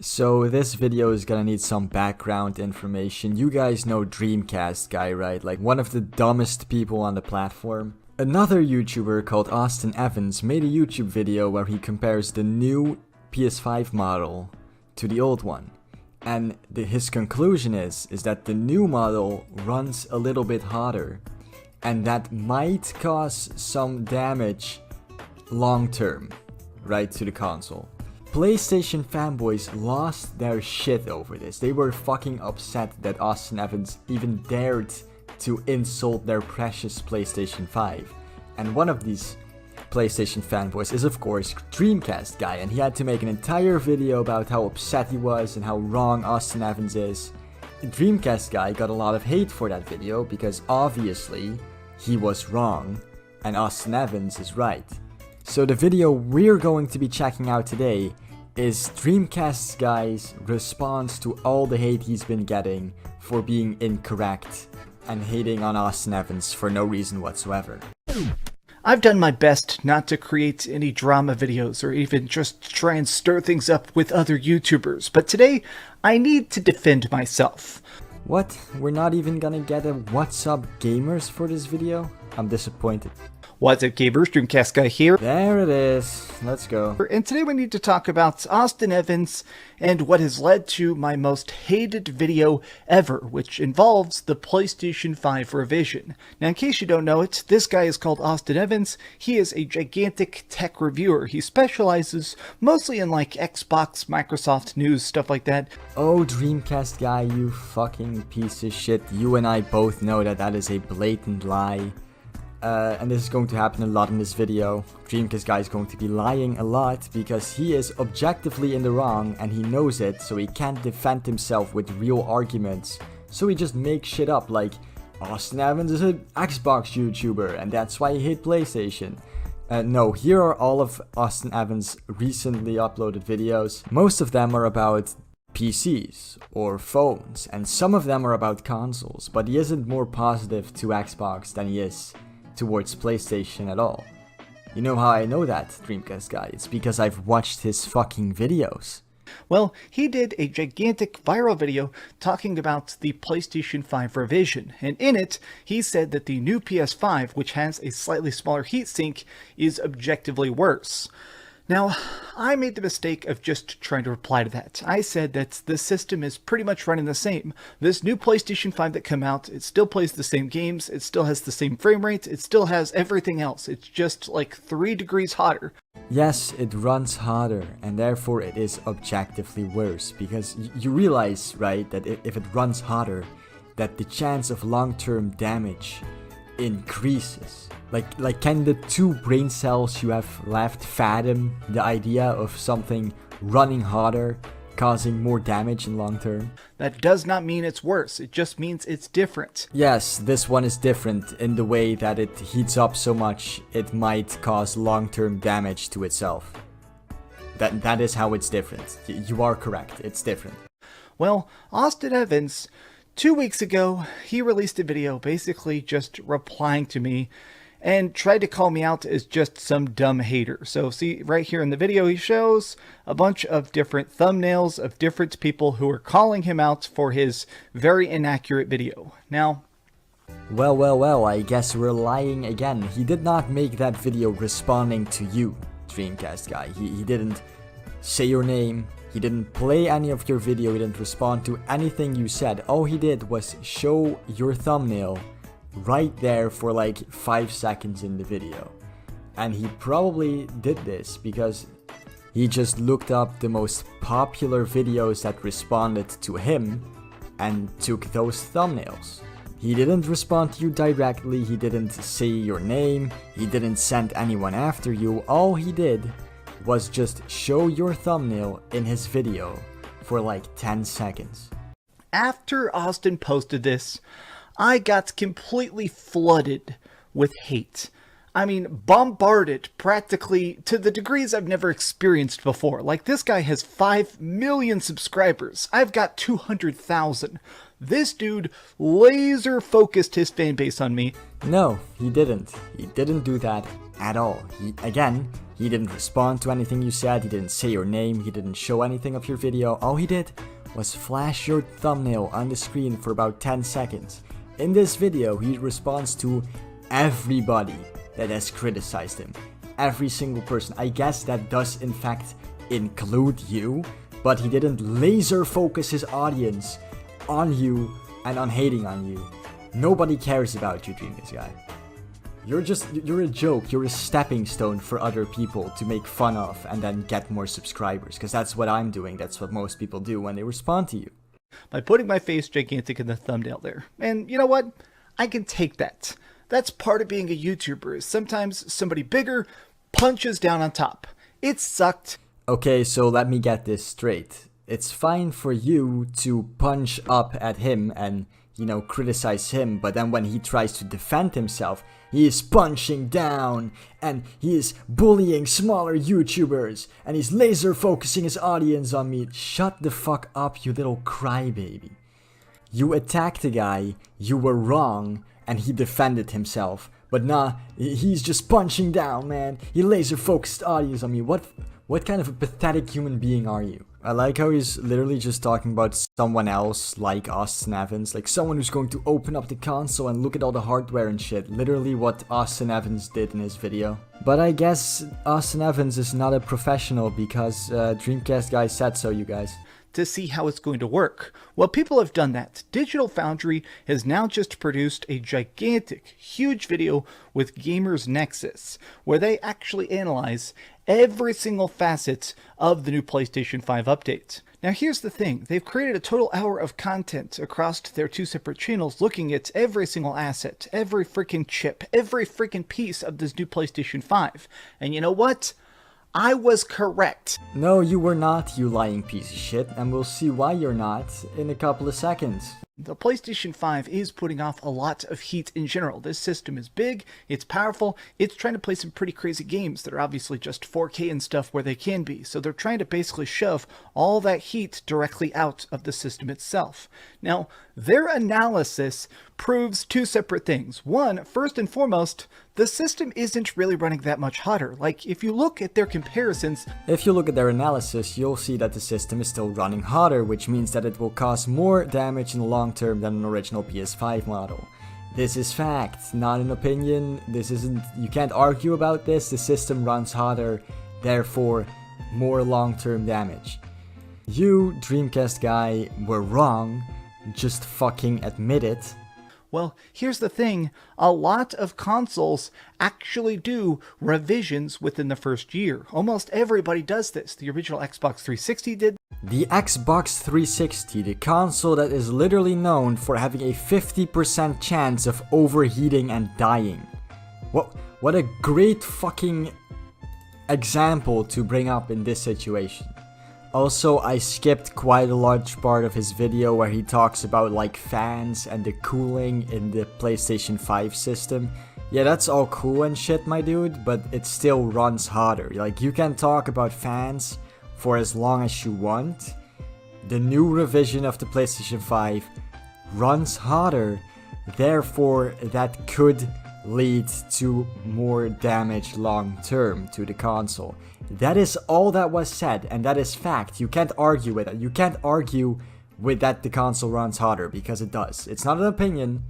So this video is gonna need some background information. You guys know DreamCastGuy, right? Like one of the dumbest people on the platform. Another YouTuber called Austin Evans made a YouTube video where he compares the new PS5 model to the old one. And his conclusion is that the new model runs a little bit hotter. And that might cause some damage long term, right, to the console. PlayStation fanboys lost their shit over this. They were fucking upset that Austin Evans even dared to insult their precious PlayStation 5. And one of these PlayStation fanboys is of course DreamCastGuy, and he had to make an entire video about how upset he was and how wrong Austin Evans is. DreamCastGuy got a lot of hate for that video because obviously he was wrong and Austin Evans is right. So the video we're going to be checking out today is DreamCastGuy's response to all the hate he's been getting for being incorrect and hating on Austin Evans for no reason whatsoever. I've done my best not to create any drama videos or even just try and stir things up with other YouTubers, but today I need to defend myself. What? We're not even gonna get a What's Up Gamers for this video? I'm disappointed. What's up, gamers? DreamCastGuy here. There it is. Let's go. And today we need to talk about Austin Evans and what has led to my most hated video ever, which involves the PlayStation 5 revision. Now, in case you don't know it, this guy is called Austin Evans. He is a gigantic tech reviewer. He specializes mostly in like Xbox, Microsoft news, stuff like that. Oh, DreamCastGuy, you fucking piece of shit. You and I both know that that is a blatant lie. And this is going to happen a lot in this video. DreamCastGuy is going to be lying a lot because he is objectively in the wrong and he knows it, so he can't defend himself with real arguments. So he just makes shit up like Austin Evans is an Xbox YouTuber and that's why he hate PlayStation. No, here are all of Austin Evans' recently uploaded videos. Most of them are about PCs or phones, and some of them are about consoles, but he isn't more positive to Xbox than he is towards PlayStation at all. You know how I know that, DreamCastGuy? It's because I've watched his fucking videos. Well, he did a gigantic viral video talking about the PlayStation 5 revision, and in it, he said that the new PS5, which has a slightly smaller heatsink, is objectively worse. Now, I made the mistake of just trying to reply to that. I said that the system is pretty much running the same. This new PlayStation 5 that came out, it still plays the same games, it still has the same frame rate, it still has everything else. It's just like 3 degrees hotter. Yes, it runs hotter, and therefore it is objectively worse, because you realize, right, that if it runs hotter, that the chance of long-term damage increases. Like can the 2 brain cells you have left fathom the idea of something running hotter causing more damage in long term? That does not mean it's worse, it just means it's different. Yes, this one is different in the way that it heats up so much it might cause long-term damage to itself. That is how it's different. You are correct, it's different. Well, Austin Evans, 2 weeks ago, he released a video basically just replying to me and tried to call me out as just some dumb hater. So see right here in the video, he shows a bunch of different thumbnails of different people who are calling him out for his very inaccurate video. Now, well, I guess we're lying again. He did not make that video responding to you, DreamCastGuy. He didn't say your name, he didn't play any of your video, he didn't respond to anything you said. All he did was show your thumbnail right there for like 5 seconds in the video. And he probably did this because he just looked up the most popular videos that responded to him and took those thumbnails. He didn't respond to you directly, he didn't say your name, he didn't send anyone after you. All he did was just show your thumbnail in his video for like 10 seconds. After Austin posted this, I got completely flooded with hate. I mean, bombarded practically to the degrees I've never experienced before. Like, this guy has 5 million subscribers. I've got 200,000. This dude laser focused his fan base on me. No, he didn't. He didn't do that at all. He He didn't respond to anything you said, he didn't say your name, he didn't show anything of your video. All he did was flash your thumbnail on the screen for about 10 seconds. In this video, he responds to everybody that has criticized him. Every single person. I guess that does in fact include you, but he didn't laser focus his audience on you and on hating on you. Nobody cares about you, DreamCastGuy. You're a joke, you're a stepping stone for other people to make fun of and then get more subscribers, because that's what I'm doing, that's what most people do when they respond to you. By putting my face gigantic in the thumbnail there. And you know what? I can take that. That's part of being a YouTuber, is sometimes somebody bigger punches down on top. It sucked. Okay, so let me get this straight. It's fine for you to punch up at him and, you know, criticize him, but then when he tries to defend himself, he is punching down, and he is bullying smaller YouTubers, and he's laser focusing his audience on me. Shut the fuck up, you little crybaby. You attacked the guy, you were wrong, and he defended himself. But nah, he's just punching down, man. He laser focused audience on me. What kind of a pathetic human being are you? I like how he's literally just talking about someone else like Austin Evans, like someone who's going to open up the console and look at all the hardware and shit, literally what Austin Evans did in his video. But I guess Austin Evans is not a professional because DreamCastGuy said so, you guys. To see how it's going to work. Well, people have done that. Digital Foundry has now just produced a gigantic, huge video with Gamers Nexus, where they actually analyze every single facet of the new PlayStation 5 update. Now here's the thing, they've created a total hour of content across their two separate channels looking at every single asset, every freaking chip, every freaking piece of this new PlayStation 5. And you know what? I was correct. No, you were not, you lying piece of shit, and we'll see why you're not in a couple of seconds. The PlayStation 5 is putting off a lot of heat in general. This system is big, it's powerful, it's trying to play some pretty crazy games that are obviously just 4K and stuff where they can be. So they're trying to basically shove all that heat directly out of the system itself. Now, their analysis proves two separate things. One, first and foremost, the system isn't really running that much hotter. Like, if you look at their comparisons... If you look at their analysis, you'll see that the system is still running hotter, which means that it will cause more damage in the long term than an original PS5 model. This is fact, not an opinion. This isn't... You can't argue about this. The system runs hotter, therefore more long-term damage. You, DreamCastGuy, were wrong. Just fucking admit it. Well, here's the thing, a lot of consoles actually do revisions within the first year. Almost everybody does this. The original Xbox 360 did. The Xbox 360, the console that is literally known for having a 50% chance of overheating and dying. What a great fucking example to bring up in this situation. Also, I skipped quite a large part of his video where he talks about like fans and the cooling in the PlayStation 5 system. Yeah, that's all cool and shit, my dude, but it still runs hotter. Like, you can talk about fans for as long as you want. The new revision of the PlayStation 5 runs hotter, therefore that could lead to more damage long term to the console. That is all that was said, and that is fact. You can't argue with it. You can't argue with that the console runs hotter, because it does. It's not an opinion,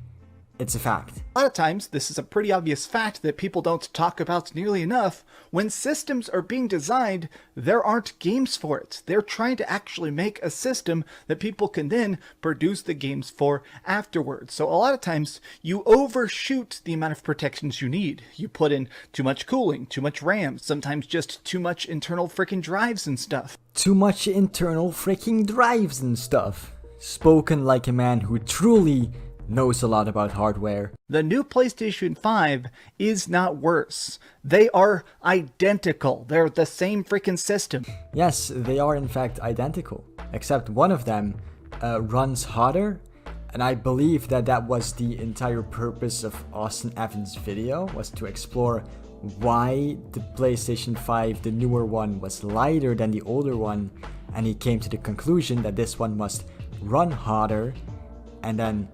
it's a fact. A lot of times, this is a pretty obvious fact that people don't talk about nearly enough. When systems are being designed, there aren't games for it. They're trying to actually make a system that people can then produce the games for afterwards. So a lot of times, you overshoot the amount of protections you need. You put in too much cooling, too much RAM, sometimes just too much internal freaking drives and stuff. Too much internal freaking drives and stuff. Spoken like a man who truly knows a lot about hardware. The new PlayStation 5 is not worse. They are identical. They're the same freaking system. Yes, they are in fact identical, except one of them runs hotter, and I believe that that was the entire purpose of Austin Evans' video, was to explore why the PlayStation 5, the newer one, was lighter than the older one, and he came to the conclusion that this one must run hotter, and then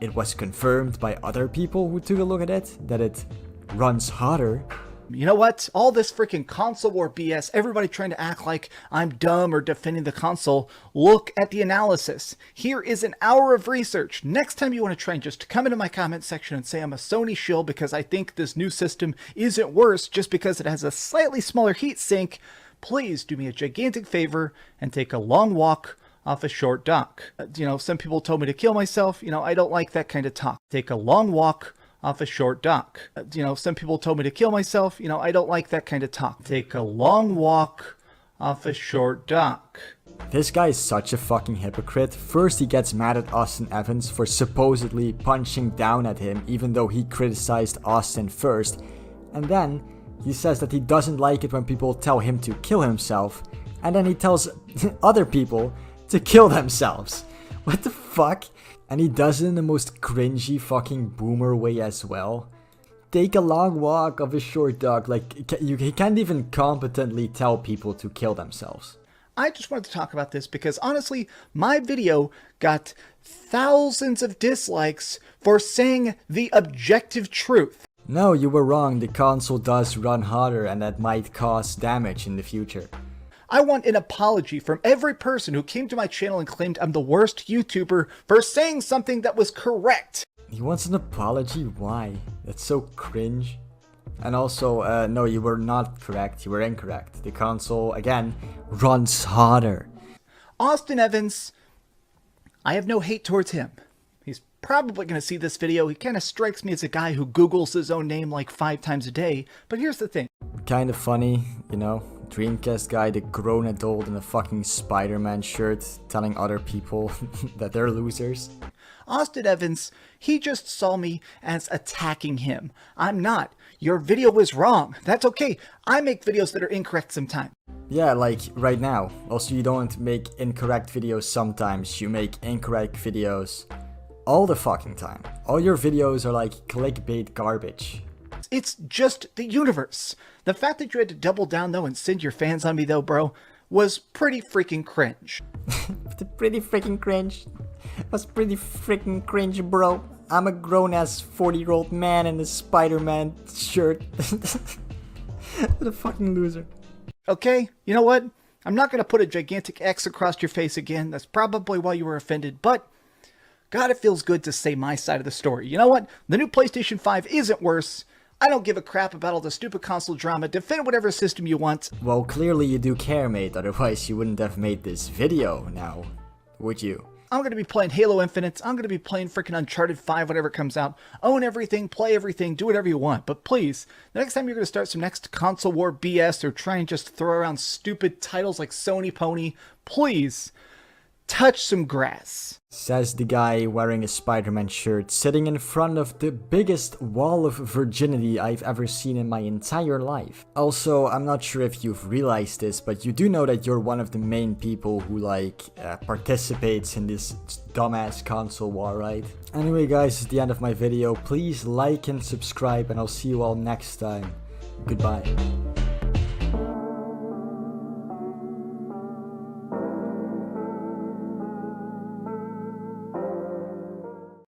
it was confirmed by other people who took a look at it that it runs hotter, You know what? All this freaking console war BS, everybody trying to act like I'm dumb or defending the console. Look at the analysis. Here is an hour of research. Next time you want to try and just come into my comment section and say I'm a Sony shill because I think this new system isn't worse just because it has a slightly smaller heatsink, please do me a gigantic favor and take a long walk off a short dock. Some people told me to kill myself. I don't like that kind of talk. Take a long walk off a short dock. Some people told me to kill myself. I don't like that kind of talk. Take a long walk off a short dock. This guy is such a fucking hypocrite. First he gets mad at Austin Evans for supposedly punching down at him even though he criticized Austin first. And then he says that he doesn't like it when people tell him to kill himself. And then he tells other people to kill themselves. What the fuck? And he does it in the most cringy fucking boomer way as well. Take a long walk of a short dock. Like, he can't even competently tell people to kill themselves. I just wanted to talk about this because honestly, my video got thousands of dislikes for saying the objective truth. No, you were wrong. The console does run hotter and that might cause damage in the future. I want an apology from every person who came to my channel and claimed I'm the worst YouTuber for saying something that was correct. He wants an apology? Why? That's so cringe. And also, no, you were not correct. You were incorrect. The console, again, runs hotter. Austin Evans, I have no hate towards him. He's probably going to see this video. He kind of strikes me as a guy who Googles his own name like 5 times a day. But here's the thing. Kind of funny, Dreamcast guy, the grown adult in a fucking Spider-Man shirt, telling other people that they're losers. Austin Evans, he just saw me as attacking him. I'm not. Your video was wrong. That's okay. I make videos that are incorrect sometimes. Yeah, like right now. Also, you don't make incorrect videos sometimes. You make incorrect videos all the fucking time. All your videos are like clickbait garbage. It's just the universe. The fact that you had to double down though and send your fans on me though, bro, was pretty freaking cringe. Pretty freaking cringe. Was pretty freaking cringe, bro. I'm a grown-ass 40-year-old man in a Spider-Man shirt. What a fucking loser. Okay, you know what? I'm not going to put a gigantic X across your face again. That's probably why you were offended, but God, it feels good to say my side of the story. You know what? The new PlayStation 5 isn't worse. I don't give a crap about all the stupid console drama. Defend whatever system you want. Well, clearly you do care, mate. Otherwise you wouldn't have made this video now, would you? I'm going to be playing Halo Infinite. I'm going to be playing freaking Uncharted 5 whenever it comes out. Own everything, play everything, do whatever you want. But please, the next time you're going to start some next console war BS or try and just throw around stupid titles like Sony Pony, please touch some grass. Says the guy wearing a Spider-Man shirt, sitting in front of the biggest wall of virginity I've ever seen in my entire life. Also, I'm not sure if you've realized this, but you do know that you're one of the main people who participates in this dumbass console war, right? Anyway guys, it's the end of my video. Please like and subscribe and I'll see you all next time. Goodbye.